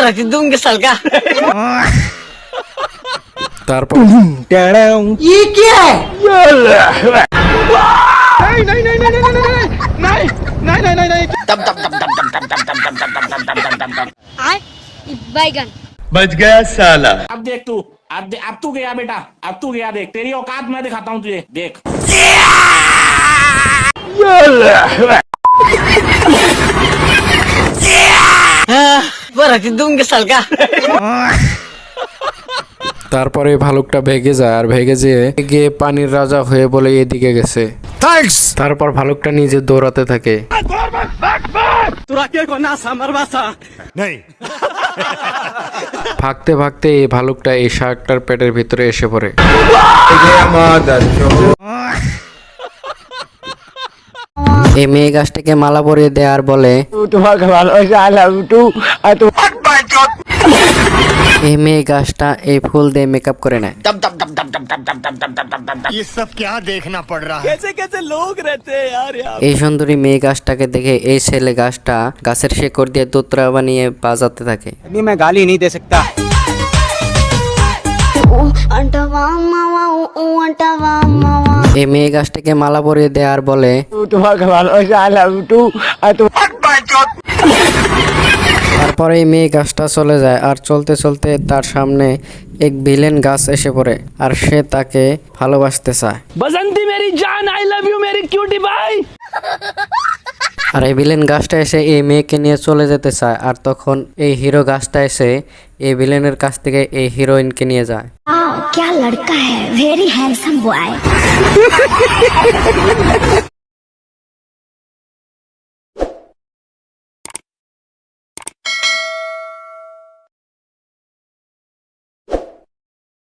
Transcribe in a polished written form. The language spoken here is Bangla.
बरं दूंगे साल का তারপর ये क्या है बैगन बच गया साला। अब देख तू अब तू गया बेटा, अब तू गया, देख तेरी औकात मैं दिखाता हूँ तुझे, देख। बरं दूंगे साल का তারপরে ভালুকটা ভেগে যায় আর ভেগে যেয়ে গিয়ে পানির রাজা হয়ে বলে এদিকে গেছে। থ্যাঙ্কস। তারপর ভালুকটা নিজে দৌড়াতে থাকে। ভাগতে ভাগতে এই ভালুকটা এই শার্কটার পেটের ভিতরে এসে পড়ে। এই মেয়ে গাছটাকে মালা পরিয়ে দেয় আর বলে এই মেয়ে গাছটা এই ফুল দিয়ে মেকআপ করে নেয়। ये सब क्या देखना पड़ रहा है? এই সুন্দরী মেয়ে গাছটাকে দেখে এই ছেলে গাছটা গাছের শেকড় দিয়ে দোতরা বানিয়ে বাজাতে থাকে। मैं गाली नहीं दे सकता। এই মেয়ে গাছটাকে মালা পরিয়ে দেয় আর বলে তারপরে এই মেয়ে গাছটা চলে যায় আর চলতে চলতে তার সামনে এক ভিলেন গাছ এসে পড়ে আর সে তাকে ভালোবাসতে চায়। बसंती मेरी जान, आई लव यू मेरी क्यूटी भाई। আর এই ভিলেন গাছটা এসে এই মেয়েকে নিয়ে চলে যেতে চায় আর তখন এই হিরো গাছটা এসে এই ভিলেনের কাছ থেকে এই হিরোইনকে নিয়ে যায়। क्या लड़का है, वेरी हैंडसम बॉय।